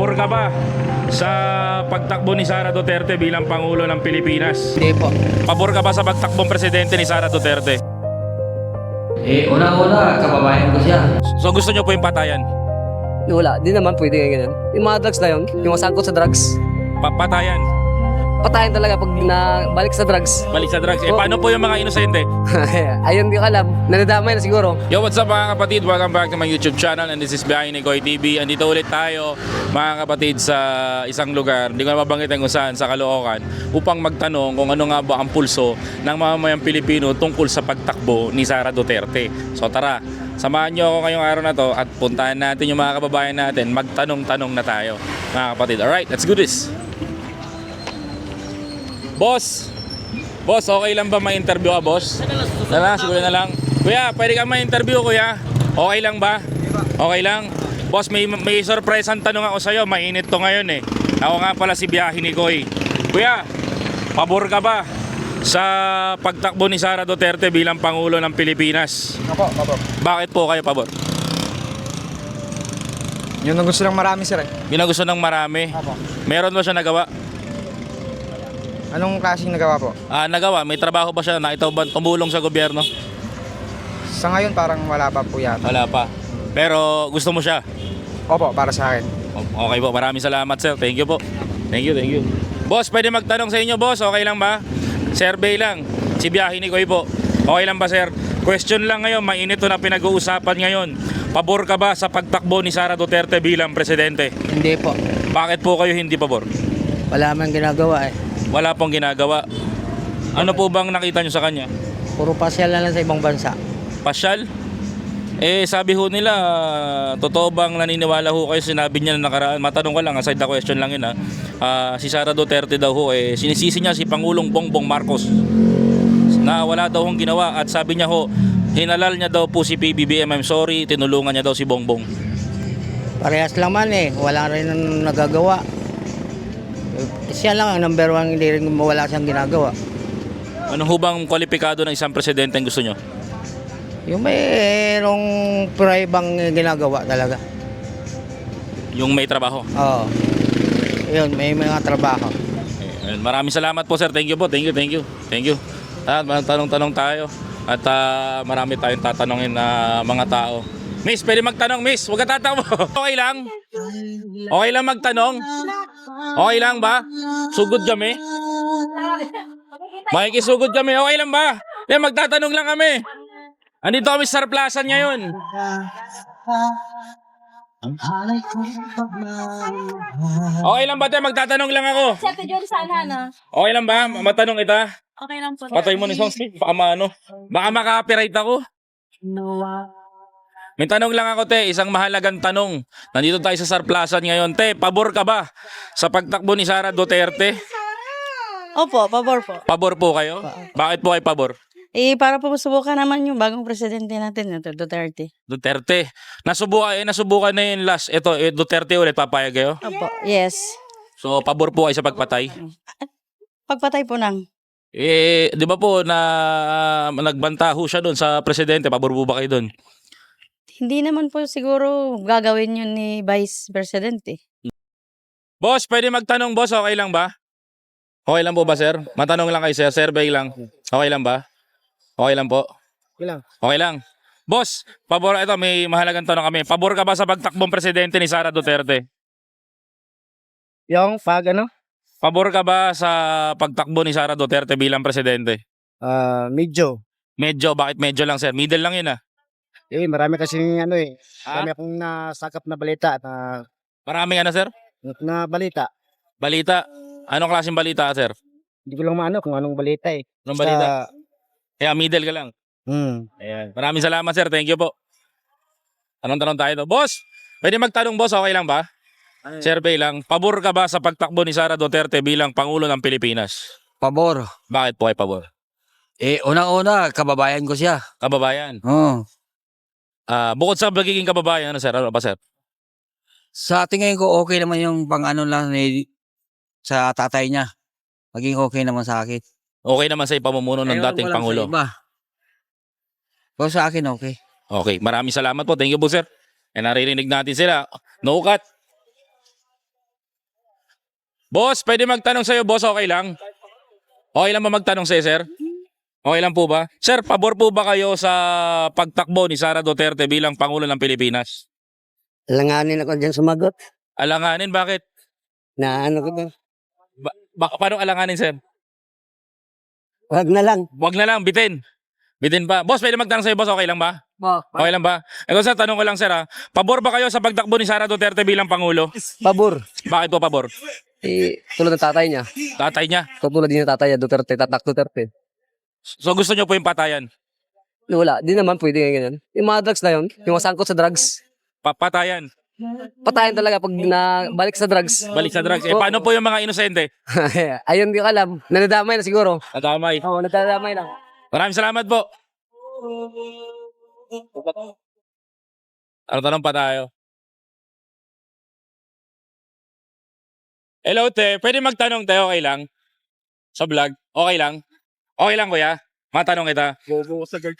Pabor ka ba sa pagtakbo ni Sara Duterte bilang Pangulo ng Pilipinas? Hindi po. Pabor ka ba sa pagtakbong presidente ni Sara Duterte? Una-una, kababayan ko siya. So gusto nyo po yung patayan? Wala, di naman pwede nga ganun. Yung mga drugs na yun, yung masangkot sa drugs, Patayan? patayin talaga pag balik sa drugs. Balik sa drugs. Oh. Paano po yung mga inosente? Ayun, di ko alam. Nadadamay na siguro. Yo, what's up mga kapatid? Welcome back to my YouTube channel and this is Biyahe ni Koy TV. Andito ulit tayo mga kapatid sa isang lugar, hindi ko na mabanggitin kung saan, sa Caloocan, upang magtanong kung ano nga ba ang pulso ng mamamayang Pilipino tungkol sa pagtakbo ni Sara Duterte. So tara, samahan nyo ako ngayong araw na to at puntahan natin yung mga kababayan natin, magtanong-tanong na tayo mga kapatid. Alright, let's do this. Boss, okay lang ba ma-interview ka, boss? Siguro na lang. Kuya, pwede ka ma-interview, kuya? Okay lang ba? Okay lang? Boss, may surprise ang tanong ako sa'yo. Mainit to ngayon eh. Ako nga pala si Biyahe ni Koy. Kuya, pabor ka ba sa pagtakbo ni Sara Duterte bilang Pangulo ng Pilipinas? Opo. Bakit po kayo pabor? Yun ang gusto ng marami, sir. Yun ang gusto ng marami. Opo. Meron ba siya nagawa? Anong klaseng nagawa po? Nagawa, may trabaho ba siya? Nakita ba tumulong sa gobyerno? Sa ngayon parang wala pa po yata. Wala pa. Pero gusto mo siya? Opo, para sa akin. Okay po, maraming salamat sir. Thank you po. Thank you. Boss, pwede magtanong sa inyo, boss. Okay lang ba? Survey lang. Si Biyahe ni Koy po. Okay lang ba, sir? Question lang ngayon, mainit to na pinag-uusapan ngayon. Pabor ka ba sa pagtakbo ni Sara Duterte bilang presidente? Hindi po. Bakit po kayo hindi pabor? Wala man ginagawa eh. Wala pong ginagawa. Ano po bang nakita nyo sa kanya? Puro pasyal na lang sa ibang bansa. Pasyal? Sabi ho nila, totoo bang naniniwala ho kayo, sinabi niya na nakaraan, matanong ko lang, aside the question lang yun si Sara Duterte daw ho, sinisisi niya si Pangulong Bongbong Marcos na wala daw hong ginawa at sabi niya ho, hinalal niya daw po si PBBM, I'm sorry, tinulungan niya daw si Bongbong. Parehas lang man eh. Wala rin ang nagagawa. Siya lang ang number one, hindi rin wala siyang ginagawa. Ano ho bang kwalipikado ng isang presidente ang gusto niyo? Yung mayroong bang ginagawa talaga. Yung may trabaho. Oo. Yun, may mga trabaho. Maraming salamat po sir, thank you po, thank you. At tanong-tanong tayo at marami tayong tatanungin na mga tao. Miss, pwede magtanong, miss. Huwag ka tatawa. Okay lang? Okay lang magtanong? Okay lang ba? Sugod kami? Makikisugod kami. Okay lang ba? Magtatanong lang kami. Andito kami sa Sarplasan ngayon. Okay lang ba tayo? Magtatanong lang ako. Si Ate John sana na. Okay lang ba? Matanong kita? Okay lang po. Patay mo ni Song Smith. Baka maano. Baka maka-copyright ako. May tanong lang ako, te. Isang mahalagang tanong. Nandito tayo sa Sarplasan ngayon. Te, pabor ka ba sa pagtakbo ni Sara Duterte? Opo, pabor po. Pabor po kayo? Bakit po kayo pabor? Para po subukan naman yung bagong presidente natin, ito, Duterte. Duterte. Nasubukan na yung last. Ito, Duterte ulit, papayag kayo? Opo, yes. So, pabor po kayo sa pagpatay? Pagpatay po ng. Di ba po na nagbanta ho siya doon sa presidente? Pabor po ba kayo doon? Hindi naman po siguro gagawin yun ni Vice Presidente. Boss, pwede magtanong, boss. Okay lang ba? Okay lang po ba, sir? Matanong lang kayo, sir. Survey lang. Okay lang ba? Okay lang po. Okay lang. Boss, pabor, ito, may mahalagang tanong kami. Pabor ka ba sa pagtakbong presidente ni Sara Duterte? Yung ano? Pabor ka ba sa pagtakbo ni Sara Duterte bilang presidente? Medyo. Medyo, bakit medyo lang, sir? Middle lang yun, Marami kasi Marami akong nasakap na balita Maraming sir? na balita. Balita. Anong klaseng balita, sir? Hindi ko lang maano kung anong balita eh. Anong balita? Kaya middle ka lang. Ayan. Maraming salamat, sir. Thank you po. Tanong-tanong tayo to. Boss, pwede magtanong, boss. Okay lang ba? Survey lang. Pabor ka ba sa pagtakbo ni Sara Duterte bilang Pangulo ng Pilipinas? Pabor. Bakit po ay pabor? Unang-una, kababayan ko siya. Kababayan. Oo. Bukod sa pagiging kababayan, sir? Ano ba, sir? Sa tingin ko, okay naman yung pang-ano lang sa tatay niya. Maging okay naman sa akin. Okay naman sa ipamumuno ng Ewan dating ko lang Pangulo. sa iba. Pero sa akin, okay. Okay, maraming salamat po. Thank you po, sir. Naririnig natin sila. No cut. Boss, pwede magtanong sa'yo, boss, okay lang? Okay lang ba magtanong sa'yo, sir? Okay lang po ba? Sir, pabor po ba kayo sa pagtakbo ni Sara Duterte bilang Pangulo ng Pilipinas? Langanin ako dyan sumagot. Alanganin, bakit? Na ano ko ba? Paano alanganin, sir? Wag na lang. Wag na lang, bitin. Bitin pa. Boss, pwede magtanong sa'yo, boss, okay lang ba? Okay lang ba? Eko, sir, tanong ko lang, sir, ha? Pabor ba kayo sa pagtakbo ni Sara Duterte bilang Pangulo? Pabor. Bakit po pabor? Tulad ng tatay niya. Tatay niya. Tulad din ng tatay niya, Duterte, tatak Duterte. So gusto niyo po yung patayan? Wala, di naman pwede ganyan. Yung mga drugs na yun, yung masangkot sa drugs, Patayan. patayin talaga pag balik sa drugs. Balik sa drugs. Eh, paano po yung mga inosente? Ayun, di ko alam. Nadadamay na siguro. Nadamay. Oo, nadadamay na. Maraming salamat po. Ano tanong pa tayo? Hello, te. Pwede magtanong, te. Okay lang? Sa vlog? Okay lang? Okay lang, kuya? Matanong kita.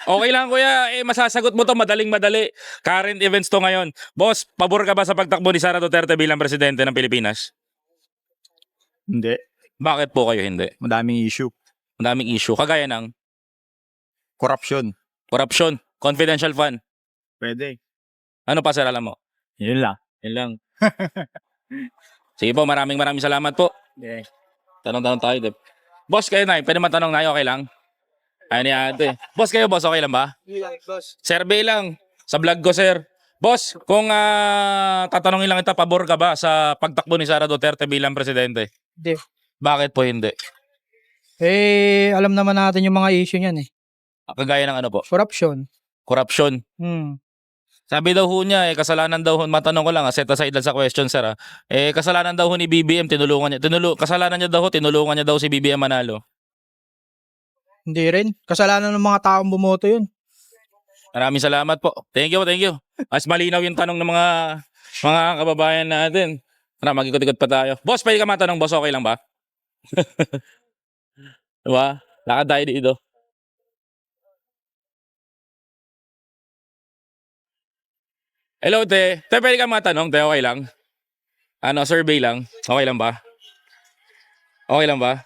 Okay lang, kuya. Eh, masasagot mo to madaling-madali. Current events to ngayon. Boss, pabor ka ba sa pagtakbo ni Sara Duterte bilang presidente ng Pilipinas? Hindi. Bakit po kayo hindi? Madaming issue. Madaming issue. Kagaya ng Corruption. corruption, confidential fund. Pwede. Ano pa, sir, alam mo? Yun lang. Yun lang. Sige po, maraming salamat po. Tanong-tanong tayo, Dep. Boss, kayo na, pwede matanong na, okay lang? Ay ni ate. Boss, kayo, boss, okay lang ba? Survey lang. Sa vlog ko, sir. Boss, kung tatanungin lang kita, pabor ka ba sa pagtakbo ni Sara Duterte bilang presidente? Hindi. Bakit po hindi? Alam naman natin yung mga issue niyan eh. Kagaya ng ano po? Corruption. Corruption. Hmm. Sabi daw ho niya, kasalanan daw ho, matanong ko lang, set aside lang sa question, sir. Kasalanan daw ho ni BBM, kasalanan niya daw ho, tinulungan niya daw si BBM manalo. Hindi rin. Kasalanan ng mga taong bumoto yun. Maraming salamat po. Thank you, thank you. Mas malinaw yung tanong ng mga kababayan natin. Mag-ikot-ikot pa tayo. Boss, pwede ka matanong, boss, okay lang ba? Diba? Lakad tayo dito. Hello, te. Te, pwede ka matanong, te, okay lang? Ano, survey lang. Okay lang ba? Okay lang ba?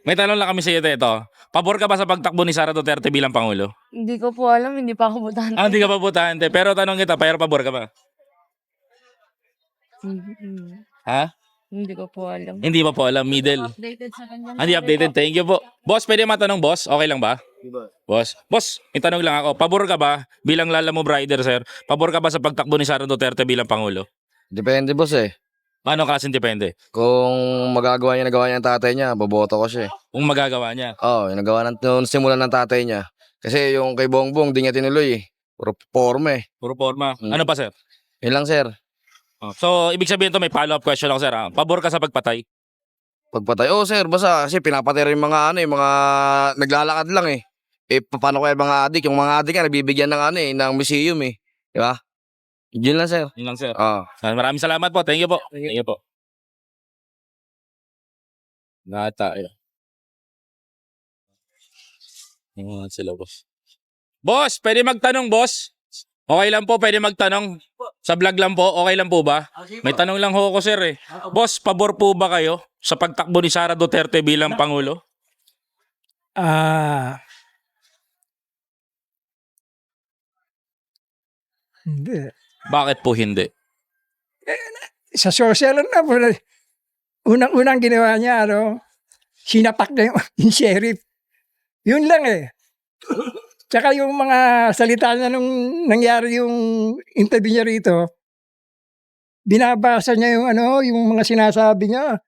May tanong lang kami sa iyo, te. Ito. Pabor ka ba sa pagtakbo ni Sara Duterte bilang Pangulo? Hindi ko po alam, hindi pa ako butante. Hindi ka pa butante. Pero tanong kita, pabor ka ba? Ha? Hindi ko po alam. Hindi pa po alam. Middle. Updated sa kanya. Hindi updated. Thank you po. Boss, pwede matanong, boss? Okay lang ba? Boss. Boss, may tanong lang ako. Pabor ka ba bilang Lalamove Rider, sir? Pabor ka ba sa pagtakbo ni Sara Duterte bilang Pangulo? Depende boss eh. Paano klaseng depende? Kung magagawa niya nagawa niya ng tatay niya, boboto ko siya eh. Kung magagawa niya. Oo, yung nagawa nung simulan ng tatay niya. Kasi yung kay Bongbong, di niya tinuloy eh. Puro forma eh. Puro forma. Mm. Ano pa, sir? Yun lang sir. So, ibig sabihin to may follow-up question lang, sir. Pabor ka sa pagpatay? Pagpatay, sir, basta kasi pinapatay rin yung mga mga naglalakad lang eh. Paano kaya mga adik? Yung mga adik nga, nabibigyan ng ng museum eh. Di ba? Yun lang sir. Yun lang, sir. Oo. Maraming salamat po. Thank you po. Thank you po. Nata. Yung sila, boss. Boss, pwede magtanong, boss? Okay lang po, pwede magtanong. Sa vlog lang po, okay lang po ba? May tanong lang ho ako, sir eh. Boss, pabor po ba kayo sa pagtakbo ni Sara Duterte bilang Pangulo? Hindi. Bakit po hindi? Sa social na po, unang-unang ginawa niya, sinapak niya yung sheriff. Yun lang eh. Tsaka yung mga salita niya nung nangyari yung interview niya rito, binabasa niya yung yung mga sinasabi niya.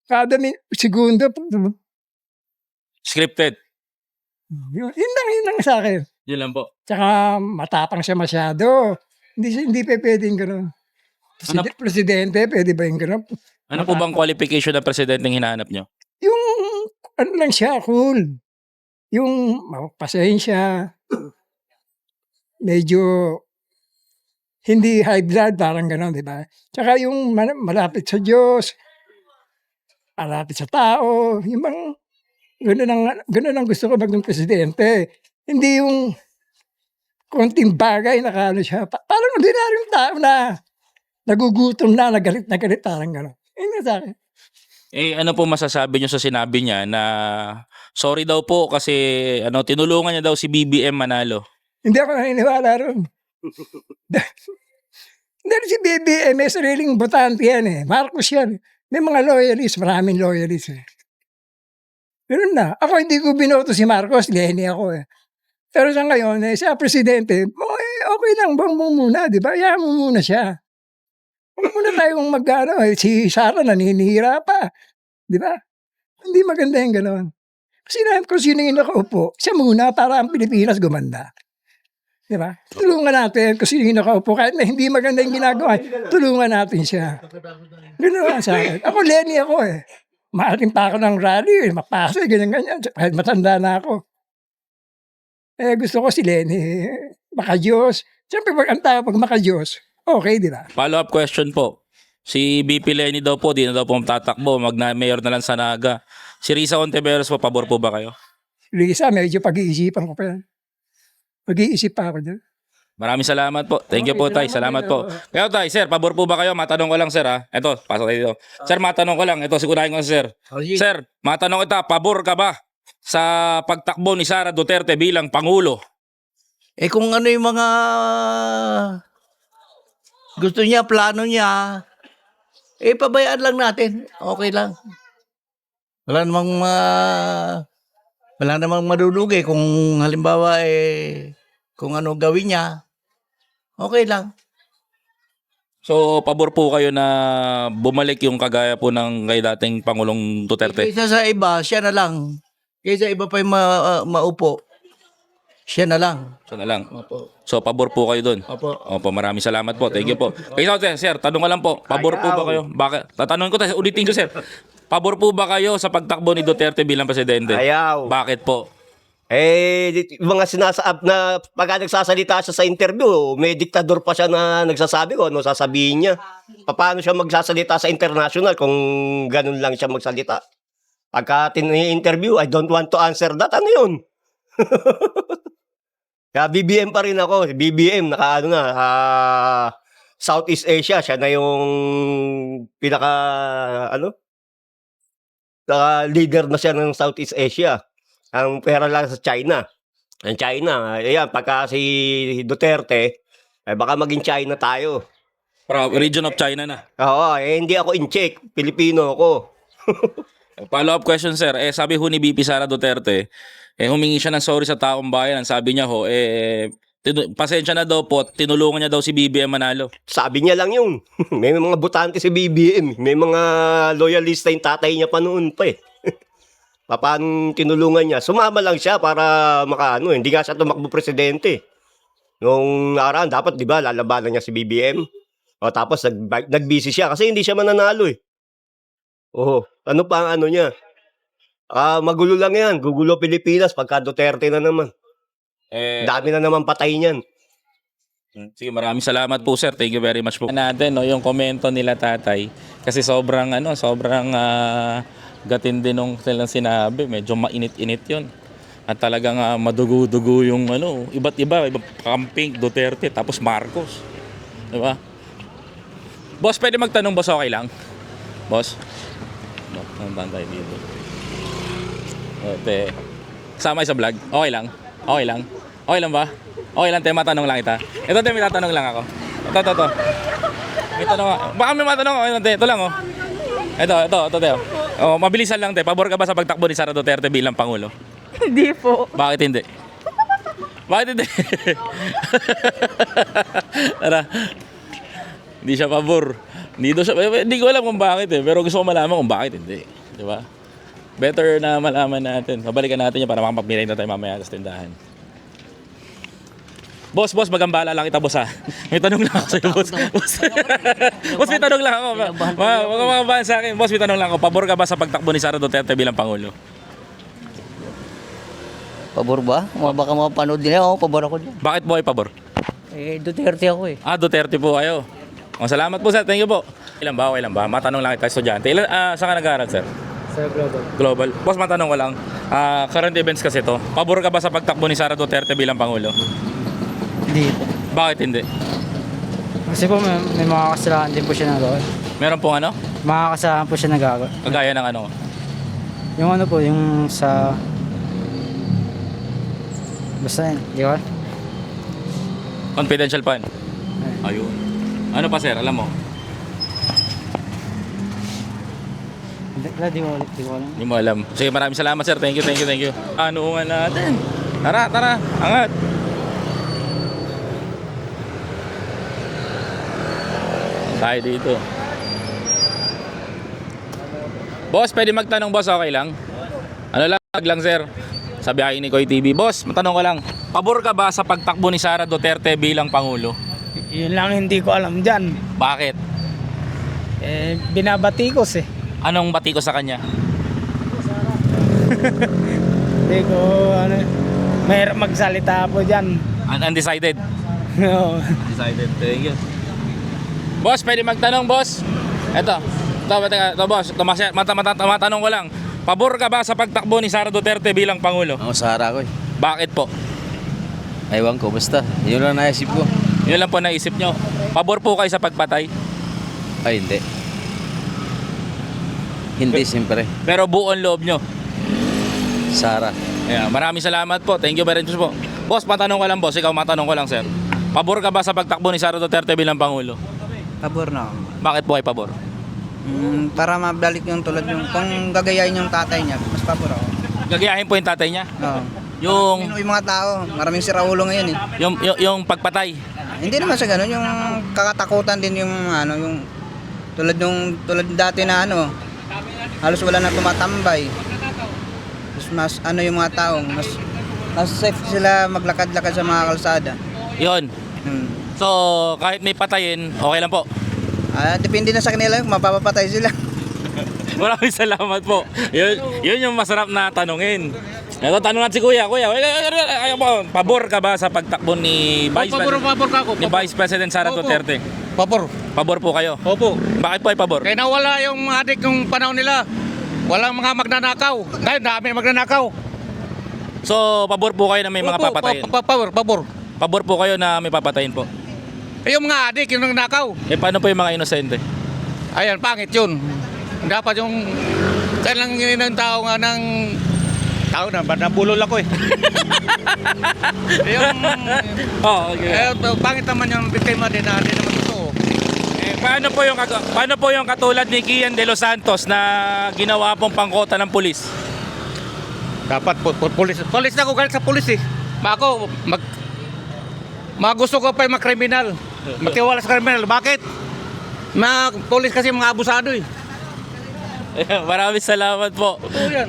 Kada segundo. Scripted. Yun lang sa akin. Yun lang po. Tsaka matapang siya masyado. Hindi pa pwedeng gano'n. Presidente, pwede ba yung gano'n? Ano po bang qualification ng presidenteng hinahanap nyo? Yung lang siya, cool. Yung pasensya, medyo hindi high blood, parang gano'n, di ba? Tsaka yung malapit sa Diyos, malapit sa tao, yung bang gano'n ang gusto ko maging presidente. Hindi yung konting bagay na siya. Parang ordinaryong tao na nagugutom na galit, parang gano'n. Yun nga sa akin. Ano po masasabi nyo sa sinabi niya na sorry daw po kasi tinulungan niya daw si BBM manalo? Hindi ako naniniwala ron. Dahil si BBM may sariling botante yan eh. Marcos yan. May mga loyalist, maraming loyalist eh. Ganun na. Ako hindi ko binoto si Marcos, Lenny ako eh. Pero sa ngayon, siya presidente, okay lang, bang mo muna, di ba? Hayaan mo muna siya. Huwag muna tayong si Sara naninira pa. Di ba? Hindi maganda yung gano'n. Kasi kung sino yung nakaupo, siya muna para ang Pilipinas gumanda. Di ba? Tulungan natin kung sino yung nakaupo. Kahit na hindi maganda yung ginagawa, tulungan natin siya. Gano'n lang sa akin. Ako, Lenny ako eh. Maating pa ako ng rally, mapasa, ganyan-ganyan. Kahit matanda na ako. Gusto ko si Lenny, maka-Diyos. Siyempre, pag maka-Diyos, okay, di ba? Follow-up question po. Si BP Lenny daw po, di na daw po tatakbo, mayor na lang sa Naga. Si Risa Ontiveros po, pabor po ba kayo? Lisa, medyo pag-iisipan ko pa yan. Mag-iisip pa ako dyan. Maraming salamat po. Thank you po, Tay. Salamat po. Kaya, Tay, sir, pabor po ba kayo? Matanong ko lang, sir, ha? Ito, pasok tayo dito. Sir, matanong ko lang. Ito, sigunahin ko, sir. Sir, matanong kita, pabor ka ba sa pagtakbo ni Sara Duterte bilang Pangulo? Kung ano yung mga gusto niya, plano niya, pabayaan lang natin. Okay lang. Wala namang madulugi kung halimbawa kung ano gawin niya. Okay lang. So, pabor po kayo na bumalik yung kagaya po ng kay dating Pangulong Duterte? Kaysa sa iba, siya na lang. Kaysa iba pa yung maupo, siya na lang. So na lang. Opo. So, pabor po kayo dun? Opo. Opo, maraming salamat po. Thank you po. Kaya sir, tanong ko lang po. Pabor po ba kayo? Bakit? Tatanungin ko tayo, ulitin ko, sir. Pabor po ba kayo sa pagtakbo ni Duterte bilang presidente? Ayaw. Bakit po? Mga sinasaab na pagka nagsasalita siya sa interview, may diktador pa siya na nagsasabi ko, ano sasabihin niya. Paano siya magsasalita sa international kung ganun lang siya magsalita? Pagka tini-interview, I don't want to answer that. Ano yun? Kaya BBM pa rin ako. BBM, Southeast Asia. Siya na yung leader na siya ng Southeast Asia. Ang pera lang sa China. Ang China, ayan, pagka si Duterte, baka maging China tayo. Region of China na. Oo, hindi ako in-check. Pilipino ako. Follow-up question, sir. Sabi ho ni BP Sara Duterte, humingi siya ng sorry sa taong bayan. Ang sabi niya ho, pasensya na daw po, tinulungan niya daw si BBM manalo. Sabi niya lang yun. May mga butante si BBM. May mga loyalista yung tatay niya pa noon pa eh. Paano tinulungan niya? Sumama lang siya para hindi nga siya tumakbo presidente. Nung nakaraan, dapat, di ba, lalabanan niya si BBM. O tapos, nag-busy siya kasi hindi siya mananalo eh. Ano pa ang niya? Magulo lang yan. Gugulo Pilipinas pagka Duterte na naman. Dami na naman patay niyan. Sige, maraming salamat po, sir. Thank you very much po. Natin, yung komento nila tatay. Kasi sobrang gatin din nung silang sinabi. Medyo mainit-init yun. At talagang madugo-dugo yung iba't iba camping, Duterte, tapos Marcos. Diba? Boss, pwede magtanong, boss, okay lang? Boss? Nandang tayo dito. Sama sa vlog? Okay lang? Okay lang? Okay lang ba? Okay lang, matanong lang kita. Ito, may tatanong lang ako. Ito. May tanong ako. Baka may matanong ako. Ito lang, oh. Ito. Mabilisan lang, pabor ka ba sa pagtakbo ni Sara Duterte bilang Pangulo? Hindi po. Bakit hindi? Bakit hindi? Tara. Hindi siya pabor. Hindi ko alam kung bakit pero gusto ko malaman kung bakit hindi. Di ba? Better na malaman natin. Babalikan natin yan para makapagpilay na tayo mamaya sa tindahan. Boss, magambala lang kita, boss, ha. May tanong lang ako sa'yo, boss. Boss, may tanong lang ako. Mga bahan sa akin. Boss, may tanong lang ako. Pabor ka ba sa pagtakbo ni Sara Duterte bilang Pangulo? Pabor ba? Baka mapanood din ako, pabor ako dyan. Bakit po ay pabor? Duterte ako eh. Duterte po kayo. Salamat po, sir. Thank you po. Ilan ba? Matanong lang kita, estudyante. Saan ka nag-aaral, sir? Sa Global. Boss, matanong ko lang. Current events kasi to. Pabor ka ba sa pagtakbo ni Sara Duterte bilang Pangulo? Hindi po. Bakit hindi? Kasi po may mga kasalanan din po siya nagawa. Meron pong Mga kasama po siya nagagawa. Kagaya ng ano? Yung ano po, yung sa... Basta yan, di ba? Confidential fund. Ayun. Ano pa sir, alam mo? Di ko alam. Hindi mo alam. Sige, maraming salamat sir. Thank you. Ano nga natin? Tara, angat. Tayo dito. Boss, pwede magtanong boss, okay lang? Ano lang sir? Sa biyahe ni Koy TV. Boss, matanong ko lang. Pabor ka ba sa pagtakbo ni Sara Duterte bilang Pangulo? Yun lang hindi ko alam dyan. Bakit? Binabatikos eh. Anong bati ko sa kanya? Hindi ko, mahirap magsalita po dyan. Undecided? Oo. Undecided. Thank you. Boss, pwede magtanong boss? Ito boss. Matanong ko lang. Pabor ka ba sa pagtakbo ni Sara Duterte bilang Pangulo? Oo, Sara ko eh. Bakit po? Ewan ko, basta. Yun lang naisip ko. Yun lang po naisip nyo. Pabor po kayo sa pagpatay? Ay, hindi. Hindi, siyempre. Pero buong loob nyo. Sara. Ayan, maraming salamat po. Thank you very much po. Boss, matanong ko lang boss. Ikaw matanong ko lang sir. Pabor ka ba sa pagtakbo ni Sara Duterte bilang Pangulo? Pabor na. Bakit po ay pabor? Para mabalik yung tulad yung, kung gagayahin yung tatay niya, mas pabor ako. Gagayahin po yung tatay niya? Oo. Yung Mga tao, maraming siraulo ngayon eh. yung pagpatay. Hindi naman sa ganun, yung kakatakutan din yung yung tulad dati na halos wala na tumatambay. Mas yung mga tao, mas safe sila maglakad-lakad sa mga kalsada. Yun. So, kahit may patayin, okay lang po. Depende na sa kanila, mapapatay sila. Maraming salamat po. Yun yung masarap na tanungin. Ito, tanong natin si Kuya. Pabor ka ba sa pagtakbo ni Vice President Sara Duterte? Pabor po kayo? Opo. Bakit po ay pabor? Kaya nawala yung adik yung panahon nila. Walang mga magnanakaw. Ngayon, dami magnanakaw. So, pabor po kayo na may mga papatayin? Pabor. Pabor po kayo na may papatayin po? Yung mga adik, yung nagnakaw. Paano po yung mga inosente? Ayan, pangit yun. Dapat yung... Kailang yun ang tao nga ng... Tao na, nabulol ako eh. Yung... Okay. Pangit naman yung biktima din na hindi naman totoo. Paano po yung katulad ni Kian De Los Santos na ginawa pong pangkota ng pulis? Dapat pulis na ako galit sa pulis eh. Gusto ko pa yung mga kriminal. Magtiwala sa kriminal. Bakit? Mga pulis kasi mga abusado eh. Maraming salamat po. Totoo yan.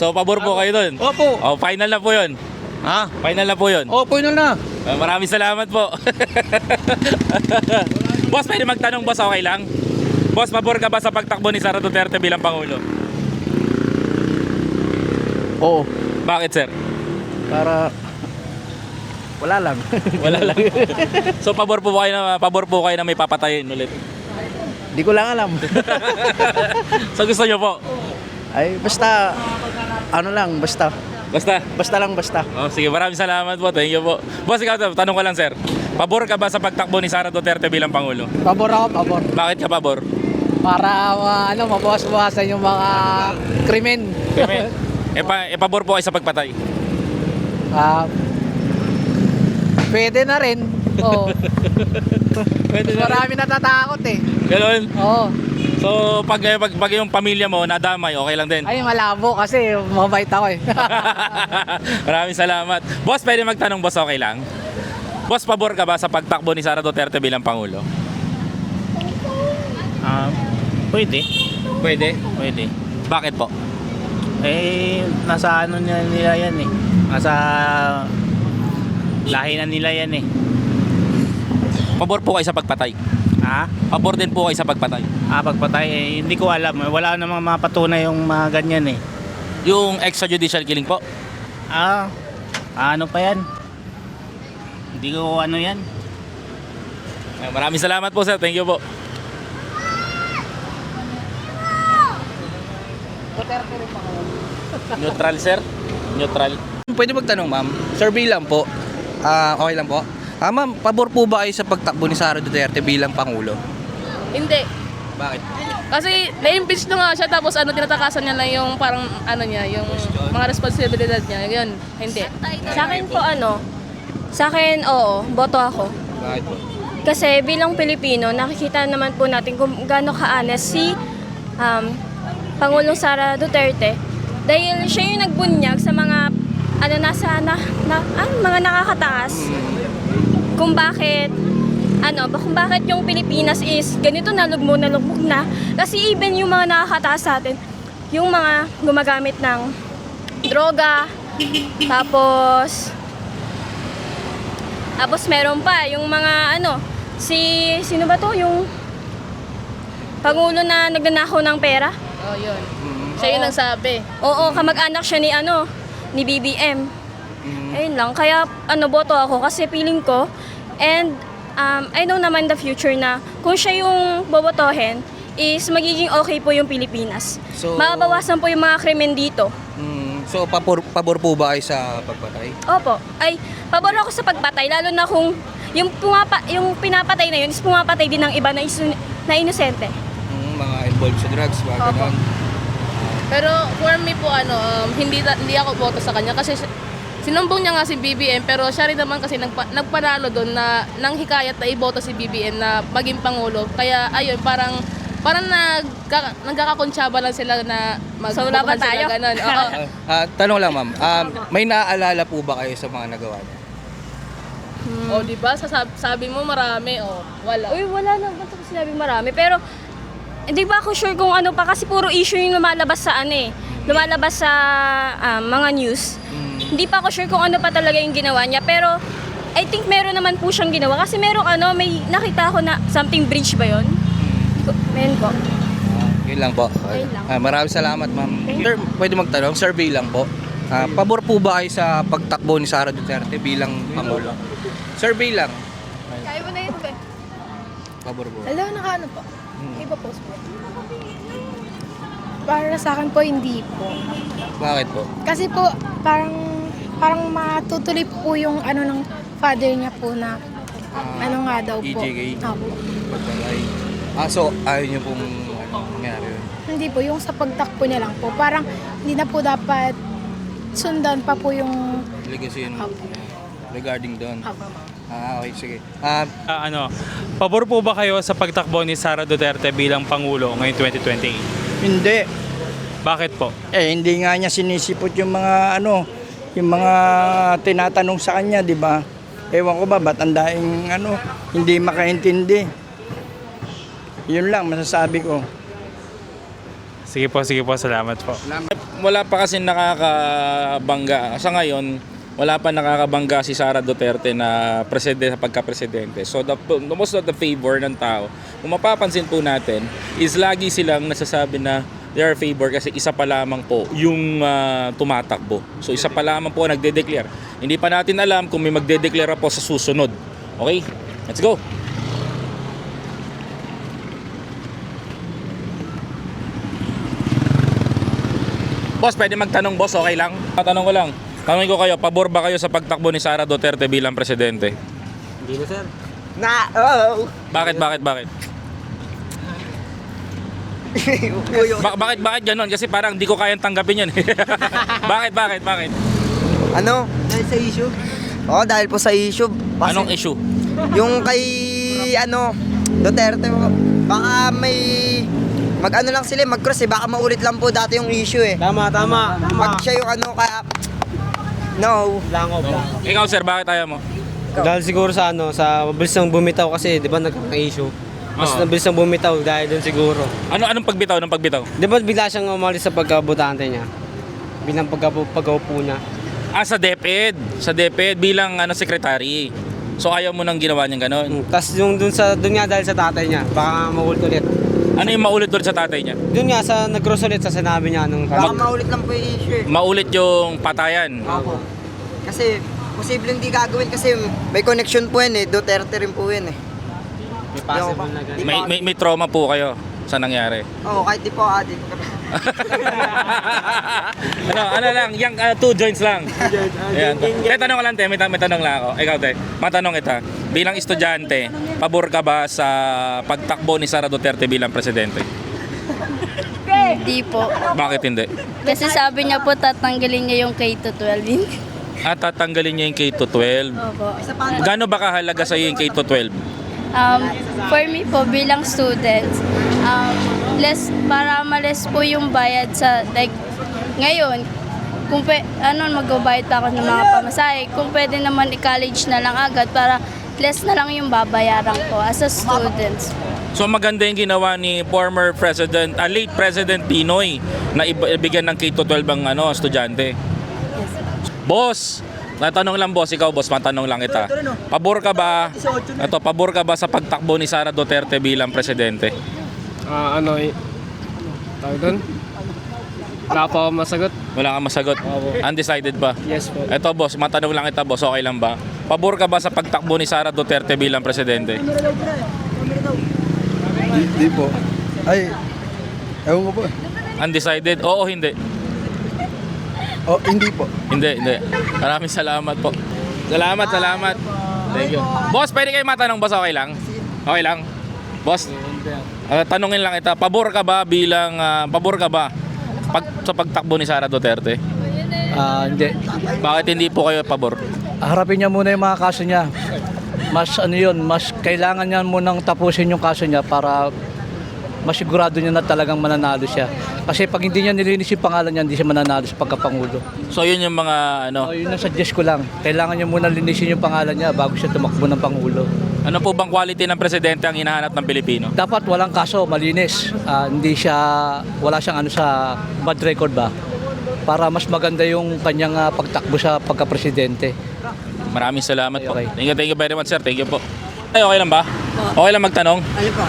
So, pabor po kayo dun? Opo. Final na po yun. Ha? Final na po yun. Opo, yun na. Maraming salamat po. Boss, pwede magtanong boss, okay lang? Boss, pabor ka ba sa pagtakbo ni Sara Duterte bilang Pangulo? Oo. Bakit sir? Para... Wala lang. Wala lang. So, pabor po kayo na may papatayin ulit? Hindi ko lang alam. So, gusto nyo po? Ay, basta... basta. Basta? Basta lang, basta. Oh, sige, maraming salamat po. Thank you po. Boss, ikaw, tanong ko lang sir. Pabor ka ba sa pagtakbo ni Sara Duterte bilang Pangulo? Pabor ako, pabor. Bakit ka pabor? Para mabawas-bawasan yung mga krimen. Pabor po kayo sa pagpatay? Pwede na rin. Oo. Pwede na Marami natatakot eh. Ganun? Oo. So, pag yung pamilya mo nadamay, okay lang din? Ay, malabo kasi mabait ako eh. Maraming salamat. Boss, pwede magtanong boss, okay lang? Boss, pabor ka ba sa pagtakbo ni Sara Duterte bilang Pangulo? Pwede. Pwede. Pwede. Bakit po? Nasa nila yan eh. Nasa lahi na nila yan eh. Pabor po kayo sa pagpatay? Ha? Pabor din po kayo sa pagpatay? Pagpatay hindi ko alam. Wala namang mapatunay yung mga ganyan eh. Yung extrajudicial killing po? Ano pa yan? Hindi ko yan. Maraming salamat po sir. Thank you po. Neutral sir? Neutral. Pwede magtanong, ma'am? Survey lang po. Okay lang po. Ma'am, pabor po ba kayo sa pagtakbo ni Sara Duterte bilang Pangulo? Hindi. Bakit? Kasi na-impeach na nga siya tapos tinatakasan niya lang yung parang yung mga responsibilidad niya. Yun, hindi. Sa akin po sa akin oo, boto ako. Bakit po? Kasi bilang Pilipino, nakikita naman po natin kung gaano ka-honest si Pangulong Sara Duterte. Dahil siya yung nagbunyag sa mga mga nakakataas. Kung bakit kung bakit yung Pilipinas is ganito na lugmok na. Kasi even yung mga nakakataas sa atin, yung mga gumagamit ng droga, tapos meron pa yung mga sino ba to? Yung Pangulo na nagnanakaw ng pera? Oh, yun. Siya yung nagsabi. Oo, kamag-anak siya ni BBM. Ayun lang. Kaya boto ako kasi feeling ko and I know naman the future na kung siya yung bobotohin is magiging okay po yung Pilipinas. So, Mababawasan po yung mga krimen dito. So, pabor po ba kayo sa pagpatay? Opo. Ay, pabor ako sa pagpatay lalo na kung yung pinapatay na yun is pumapatay din ng iba na inosente. Mga involved sa drugs, mga Opo. ganon. Pero for me po hindi ako boto sa kanya kasi sinumbong niya nga si BBM pero siya rin naman kasi nagpanalo doon na nang hikayat na iboto si BBM na maging pangulo. Kaya ayun, parang nagkakakonsyaba lang sila na So, wala pa tayo? Ganun. Oo. Tanong lang, ma'am. May naaalala po ba kayo sa mga nagawa niya? O di ba sabi mo marami wala. Uy, wala na ba ito sinabi marami? Pero, hindi ba ako sure kung ano pa kasi puro issue yung lumalabas sa lumalabas sa mga news. Hindi pa ako sure kung ano pa talaga yung ginawa niya. Pero, I think meron naman po siyang ginawa. Kasi meron may nakita ako na something bridge ba yun? Meron po. Yun lang po. Yun lang. Maraming salamat, ma'am. Sir, pwede magtanong? Survey lang po. Pabor po ba kayo sa pagtakbo ni Sara Duterte bilang Pangulo? Survey lang. Kaya mo na yun ba? Pabor po. Hello, nakaano po? Iba post po. Para sa akin po, hindi po. Bakit po? Kasi po, parang matutuloy po yung ng father niya po na nga daw po. EJK? Opo. Pagpatay. So ayaw niyo pong nangyari yun? Hindi po, yung sa pagtakbo niya lang po. Parang hindi na po dapat sundan pa po yung... Legacy yun. Opo. Regarding doon. Opo. Okay, sige. Pabor po ba kayo sa pagtakbo ni Sara Duterte bilang Pangulo ngayong 2028? Hindi. Bakit po? Hindi nga niya sinisipot yung mga yung mga tinatanong sa kanya, di ba? Ewan ko ba, ba't ang daing hindi makaintindi. Yun lang masasabi ko. Sige po, salamat po. Wala pa kasi nakakabangga. Sa ngayon, wala pa nakakabangga si Sara Duterte na presidente sa pagka-presidente. So the most of the favor ng tao, kung mapapansin po natin, is lagi silang nasasabi na they are favor kasi isa pa lamang po yung tumatakbo. So isa pa lamang po nagde-declare. Hindi pa natin alam kung may magde-declare po sa susunod. Okay? Let's go! Boss, pwede magtanong boss, okay lang? Tanong ko lang. Tanongin ko kayo, pabor ba kayo sa pagtakbo ni Sara Duterte bilang presidente? Hindi na, sir. Bakit? Bakit ganon? Kasi parang di ko kayang tanggapin yun. Bakit? Dahil sa issue? Oo, dahil po sa issue. Kasi Anong issue? yung kay Duterte, baka may lang sila, mag-cross baka maulit lang po dati yung issue Tama. Pag siya yung kaya no. Ikaw sir, bakit ayaw mo? Dahil siguro sa mabilis nang bumitaw kasi, di ba nagkaka-issue? Mas Oo. mabilis nang bumitaw dahil doon siguro. Anong pagbitaw? Di ba bigla siyang umalis sa pagkabutante niya? Bilang pag-upo niya. Sa DepEd bilang secretary. So ayaw mo nang ginawa niyang ganon. Tapos yung doon nga dahil sa tatay niya, baka maulit ulit. Ano yung maulit ulit sa tatay niya? Doon nga sa nag-cross ulit sa sinabi niya nung Baka maulit lang po yung issue Maulit yung patayan. Opo. Kasi posibleng hindi gagawin kasi may connection po yan Duterte rin po yan may possible na ganun. May trauma po kayo sa nangyari. Oo, kahit di po adik. ano lang, yung 2 joints lang. Ayan. Tanong ko lang, te, may tanong lang ako. Ikaw, te, matanong kita. Bilang estudyante, pabor ka ba sa pagtakbo ni Sara Duterte bilang presidente? Hindi po. Bakit hindi? Kasi sabi niya po tatanggalin niya yung K-12. At tatanggalin niya yung K-12. Opo. Gaano ba kahalaga sa iyo yung K-12? For me po, bilang students, para ma-less po yung bayad sa, like, ngayon, kung magbabayad pa ako ng mga pamasahe, kung pwede naman i-college na lang agad para less na lang yung babayaran ko as a students po. So maganda yung ginawa ni former President, late President Pinoy na ibigyan ng K-12 ang estudyante. Boss, natanong lang boss, ikaw boss, matanong lang kita. Pabor ka ba? Pabor ka ba sa pagtakbo ni Sara Duterte bilang presidente? Tawag doon? Wala pa ako masagot. Wala kang masagot. Undecided pa. Yes po. Ito boss, matanong lang kita boss, okay lang ba? Pabor ka ba sa pagtakbo ni Sara Duterte bilang presidente? Hindi po. Ay, ewan ko po. Undecided? Oo, hindi. Oh, hindi po. Hindi. Maraming salamat po. Salamat. Thank you. Boss, pwede kayo matanong boss, okay lang? Okay lang? Boss, tanungin lang kita, pabor ka ba sa pagtakbo ni Sara Duterte? Hindi. Bakit hindi po kayo pabor? Harapin niya muna yung mga kaso niya. Mas kailangan niya munang tapusin yung kaso niya para masigurado niya na talagang mananalo siya. Kasi pag hindi niya nilinis yung pangalan niya, hindi siya mananalo sa pagkapangulo. So yun yung mga Yun ang suggest ko lang. Kailangan niya muna linisin yung pangalan niya bago siya tumakbo ng pangulo. ano po bang quality ng presidente ang hinahanap ng Pilipino? Dapat walang kaso, malinis. Wala siyang sa bad record ba? Para mas maganda yung kanyang pagtakbo sa pagka-presidente. Maraming salamat po. Okay. Thank you very much sir. Thank you po. Ay, okay lang ba? Okay lang magtanong? Ano po?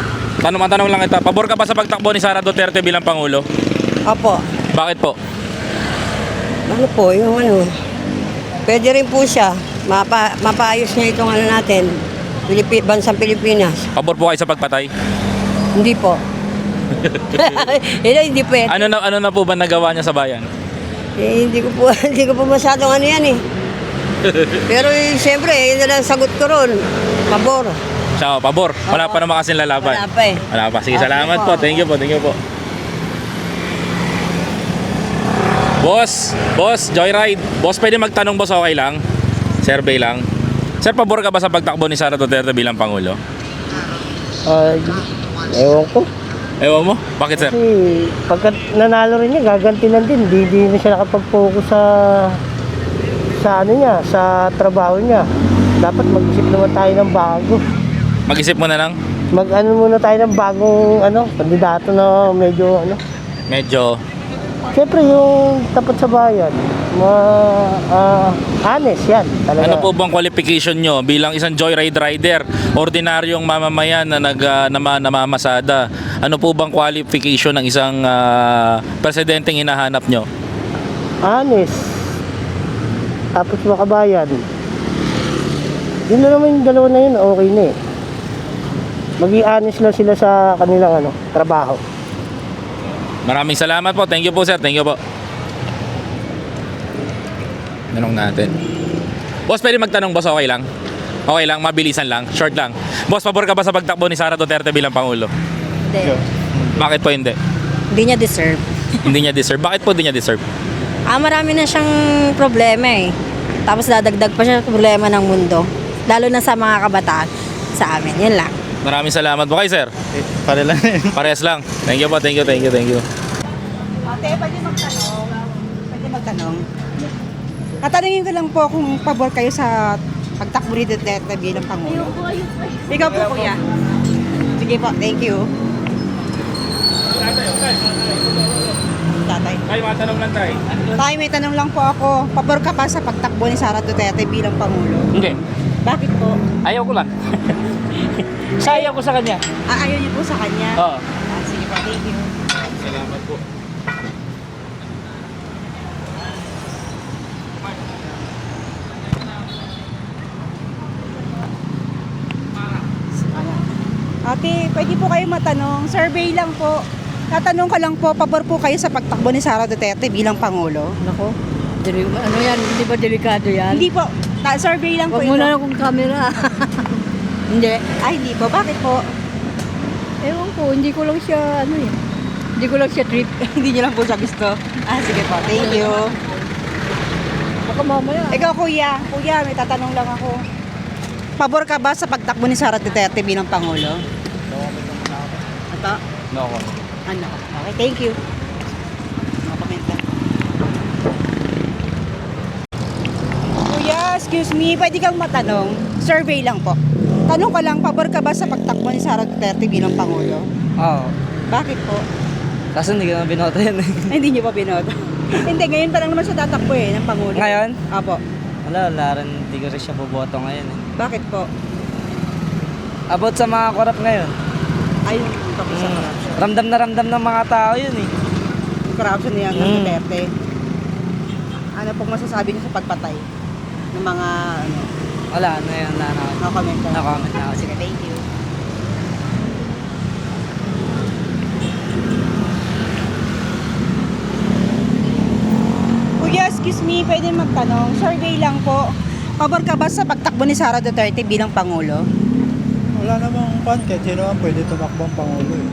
Matanong lang kita. Pabor ka ba sa pagtakbo ni Sara Duterte bilang Pangulo? Opo. Bakit po? Ano po, pwede rin po siya. Mapaayos niya itong natin. Bansang Pilipinas. Pabor po kayo sa pagpatay? Hindi po. Hindi pwede. Ano na po ba nagawa niya sa bayan? Hindi ko po masyadong yan eh. Pero siyempre, yun na lang sagot ko ron. Pabor. Siya, pabor. Wala pa naman kasing lalaban. Wala pa eh. Wala pa. Sige, salamat po. Thank you po. Boss, Joyride. Boss, pwede magtanong boss, okay lang? Survey lang. Sir, pabor ka ba sa pagtakbo ni Sara Duterte bilang Pangulo? Ewan ko. Ewan mo? Bakit sir? Kasi pagka nanalo rin niya, gagantinan din. Hindi na siya nakapag-focus sa trabaho niya. Dapat mag-isip naman tayo ng bago. Mag-isip mo na lang? Mag-ano muna tayo ng bagong kandidato na medyo Medyo. Siyempre yung tapat sa bayan. Honest yan. Talaga. Ano po bang qualification nyo bilang isang joyride rider, ordinaryong mamamayan na namamasada? Ano po bang qualification ng isang presidenteng hinahanap nyo? Honest. Tapos makabayan. Yun na naman yung dalawa na yun, okay na eh. Maging honest lang sila sa kanilang trabaho. Maraming salamat po. Thank you po sir. Thank you po. Tanong natin. Boss, pwede magtanong boss, okay lang? Okay lang, mabilisan lang, short lang. Boss, pabor ka ba sa pagtakbo ni Sara Duterte bilang Pangulo? Hindi. Bakit po hindi? Hindi niya deserve. Hindi niya deserve. Bakit po hindi niya deserve? Marami na siyang problema eh. Tapos dadagdag pa siya problema ng mundo. Lalo na sa mga kabataan sa amin. Yun lang. Maraming salamat po kay sir. Pare lang. Parehas lang. Thank you po, thank you. Ate, pwede magtanong? Tatanungin ko lang po kung pabor kayo sa pagtakbo ni Duterte bilang Pangulo. Ikaw po, kuya. Sige po, thank you. Tatay. Ay, matanong lang tayo. Tay, may tanong lang po ako. Pabor ka pa sa pagtakbo ni Sara Duterte bilang Pangulo? Hindi. Bakit po? Ayaw ko lang. Ayaw ko sa kanya. Ayaw niyo po sa kanya? Oo. Sige po, thank you. Salamat po. Ate, pwede po kayo matanong. Survey lang po. Tatanong ka lang po, pabor po kayo sa pagtakbo ni Sara Duterte bilang Pangulo? Nako, ano yan? Hindi ba delikado yan? Hindi po. Survey lang po Huwag mo na akong camera. Hindi. Ay, hindi po. Bakit po? Ewan ko, hindi ko lang siya, Hindi ko lang siya trip. Hindi niyo lang po siya gusto. Sige po. Thank you. Baka mamaya. Ikaw, kuya. Kuya, may tatanong lang ako. Pabor ka ba sa pagtakbo ni Sara Duterte bilang Pangulo? Ito? No. Ano? Okay, thank you. No comment lang. Kuya, excuse me, pwede kang matanong? Survey lang po. Tanong ka lang, pabor ka ba sa pagtakbo ni Sara Duterte bilang Pangulo? Oo. Bakit po? Kasi hindi ko na binoto yan eh. Hindi niyo pa binoto. Hindi, ngayon pa lang naman siya tatakbo ng Pangulo. Ngayon? Apo. Wala rin. Hindi ko rin siya boboto ngayon eh. Bakit po? About sa mga korap ngayon. Ayun, tapos sa corruption. Ramdam na ramdam ng mga tao yun eh. Corruption niya ng Duterte. Ano pong masasabi niyo sa pagpatay ng mga ano? Wala, ano yun. No comment lang. No comment na ako. Sige, thank you. Kuya, excuse me, pwede magtanong. Survey lang po. Pabor ka ba sa pagtakbo ni Sara Duterte bilang Pangulo? Wala namang pan, kahit sino ang pwede tumakbong Pangulo eh.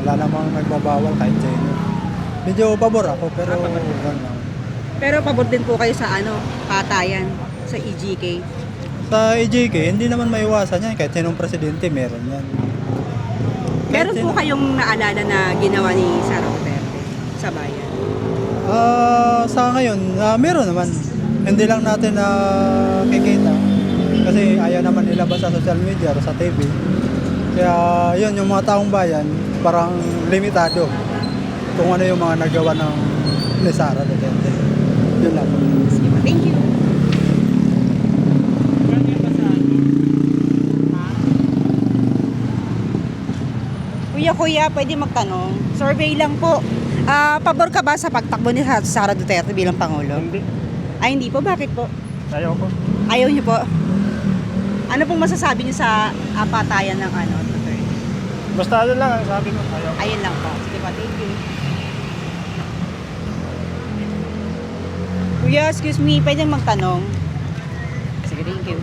Wala namang nagbabawal kahit sino. Medyo pabor ako, pero wala lang. Pero pabor din po kayo sa ano, patayan, sa EGK. Sa EJK, hindi naman maiwasan yan. Kahit sinong presidente, meron yan. Meron po kayong naalala na ginawa ni Sara Duterte sa bayan? Sa ngayon, meron naman. Hindi lang natin kikita. Kasi ayaw naman ilabas sa social media o sa TV. Kaya yun, yung mga taong bayan, parang limitado kung ano yung mga nagawa ng ni Sara Duterte. Yun lang. Thank you. Kuya, pwede magtanong. Survey lang po. Pabor ka ba sa pagtakbo ni Sara Duterte bilang Pangulo? Hindi. Ay, hindi po. Bakit po? Ayaw ko. Ayaw niyo po? Ano pong masasabi niyo sa patayan ng Duterte? Basta ano lang ang sabi ko. Ayaw. Ayun lang po. Sige po, thank you. Kuya, excuse me, pwede magtanong? Sige, thank you.